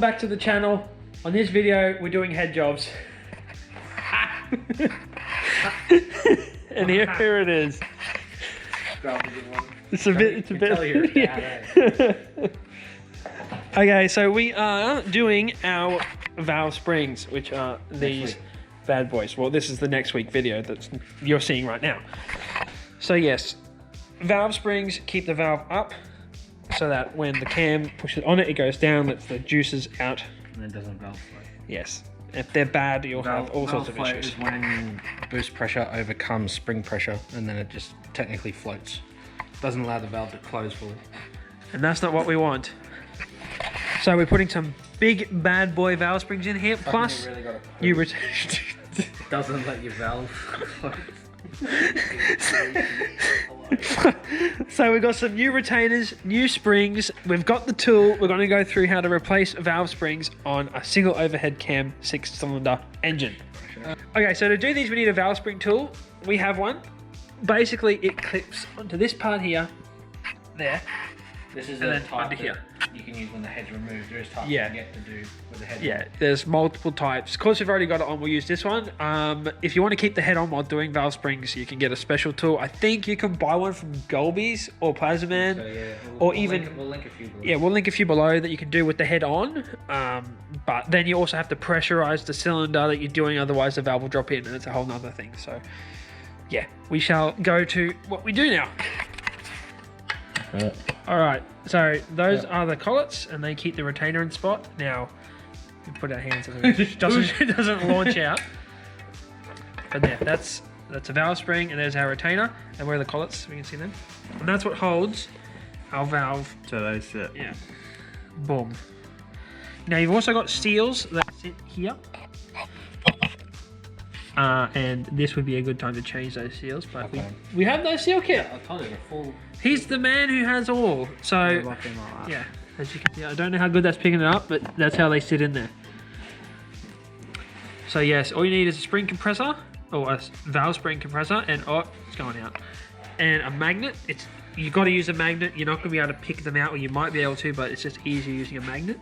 back to the channel. On this video, we're doing head jobs. And here it is. It's a bit. Okay, so we are doing our valve springs, which are these bad boys. Well, this is the next week video that you're seeing right now. So yes, valve springs keep the valve up so that when the cam pushes on it, it goes down, lets the juices out. And it doesn't valve flow. Yes. If they're bad, you'll have all sorts of issues. Is when boost pressure overcomes spring pressure, and then it just technically floats. Doesn't allow the valve to close fully. And that's not what we want. So we're putting some big bad boy valve springs in here, plus you it doesn't let your valve float. So we've got some new retainers, new springs. We've got the tool. We're going to go through how to replace valve springs on a single overhead cam 6-cylinder engine. Okay, so to do these we need a valve spring tool. We have one. Basically it clips onto this part here, there. This is and a then type under here. You can use when the head's removed. There is types Yeah. you get to do with the head. Yeah, there's multiple types. Of course, we've already got it on. We'll use this one. If you want to keep the head on while doing valve springs, you can get a special tool. I think you can buy one from Golby's or Plasma Man, So, yeah, or even we'll link a few below. Yeah, we'll link a few below that you can do with the head on. But then you also have to pressurize the cylinder that you're doing, otherwise the valve will drop in, and it's a whole nother thing. So, yeah, we shall go to what we do now. All right, so those are the collets, and they keep the retainer in spot. Now, we put our hands on it, it doesn't launch out. But yeah, that's a valve spring, and there's our retainer, and where are the collets? We can see them, and that's what holds our valve. So they sit. Yeah. Boom. Now you've also got seals that sit here. And this would be a good time to change those seals, but we have no seal kit. I told you the full. He's the man who has all. So yeah, as you can see, I don't know how good that's picking it up, but that's how they sit in there. So yes, all you need is a spring compressor, or a valve spring compressor, and oh, it's going out. And a magnet. You've got to use a magnet. You're not going to be able to pick them out, or you might be able to, but it's just easier using a magnet.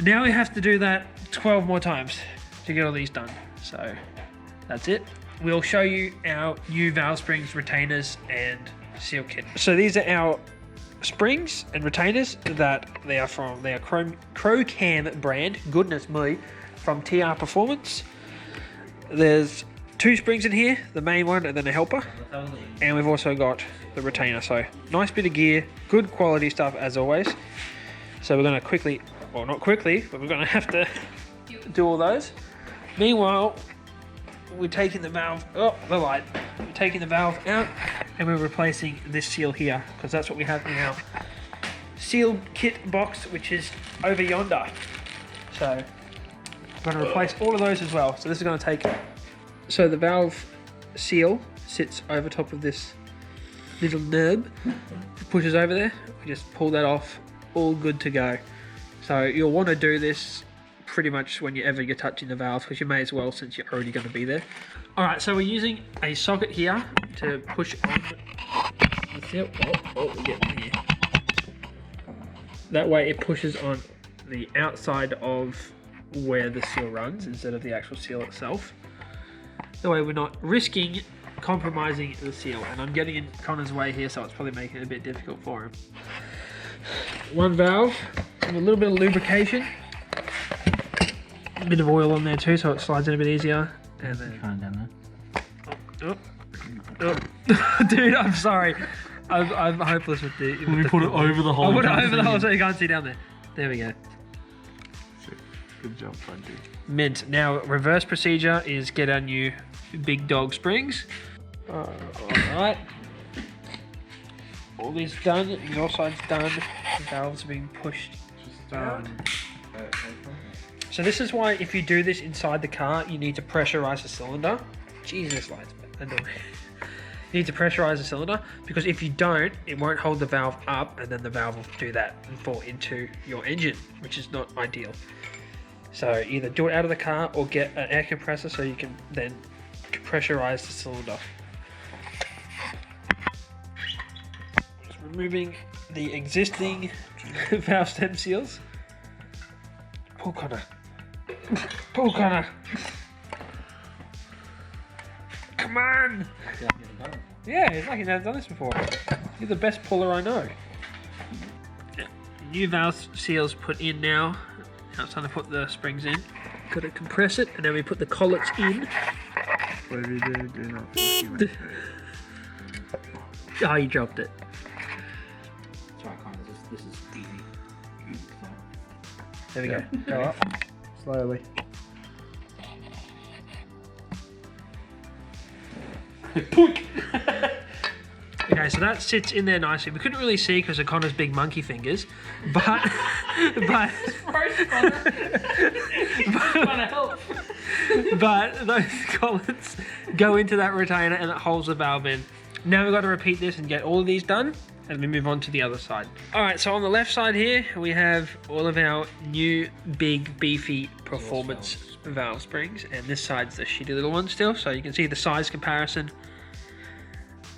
Now we have to do that 12 more times to get all these done. So that's it. We'll show you our new valve springs, retainers, and seal kit. So these are our springs and retainers that they are from. They are Crocam brand. Goodness me, from TR Performance. There's 2 springs in here, the main one and then a helper. And we've also got the retainer. So nice bit of gear, good quality stuff as always. So we're going to quickly, well not quickly, but we're going to have to do all those. Meanwhile, we're taking the valve, we're taking the valve out, and we're replacing this seal here, because that's what we have in our seal kit box, which is over yonder. So we're going to replace all of those as well. So this is going to take, so the valve seal sits over top of this little nub. It pushes over there, we just pull that off, all good to go. So you'll want to do this pretty much whenever you're touching the valve, because you may as well, since you're already going to be there. Alright, so we're using a socket here to push on the seal. We're getting here. That way it pushes on the outside of where the seal runs instead of the actual seal itself. That way we're not risking compromising the seal. And I'm getting in Connor's way here, so it's probably making it a bit difficult for him. One valve with a little bit of lubrication. A bit of oil on there too, so it slides in a bit easier. And then, dude, I'm sorry. I'm hopeless with the. Let me put it over the hole. I'll put it over the hole so you can't see down there. There we go. Good job, buddy. Mint. Now, reverse procedure is get our new big dog springs. Alright. All these done. Your side's done. The valves are being pushed out. So this is why if you do this inside the car, you need to pressurize the cylinder. Jesus, lights annoying. You need to pressurize the cylinder, because if you don't, it won't hold the valve up, and then the valve will do that and fall into your engine, which is not ideal. So either do it out of the car or get an air compressor so you can then pressurize the cylinder. Just removing the existing valve stem seals. Pull, Connor. Pull, Connor. Come on. Yeah, it's like he's never done this before. You're the best puller I know. New valve seals put in now. Now it's time to put the springs in. Got to compress it, and then we put the collets in. Whatever you do, do not force you into it. Oh, you dropped it. Try kind of this is easy. There we go. Go up. Slowly. Okay, so that sits in there nicely. We couldn't really see because of Connor's big monkey fingers, but but those collets go into that retainer and it holds the valve in. Now we've got to repeat this and get all of these done, and we move on to the other side. All right, so on the left side here we have all of our new big beefy performance valve springs, and this side's the shitty little one still, so you can see the size comparison.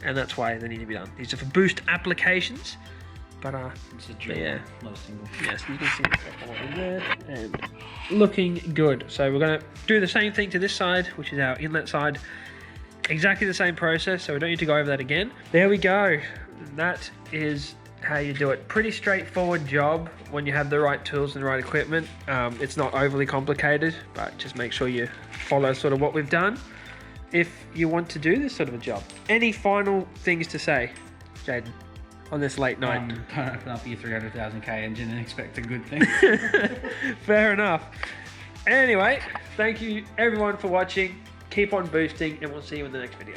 And that's why they need to be done. These are for boost applications, but It's a drill, yeah, not a single. yes, you can see it all in there and looking good. So we're going to do the same thing to this side, which is our inlet side. Exactly the same process, so we don't need to go over that again. There we go. That is how you do it. Pretty straightforward job when you have the right tools and the right equipment. It's not overly complicated, but just make sure you follow sort of what we've done if you want to do this sort of a job. Any final things to say, Jaden, on this late night? Don't open up your 300,000k engine and expect a good thing. Fair enough. Anyway, thank you everyone for watching. Keep on boosting, and we'll see you in the next video.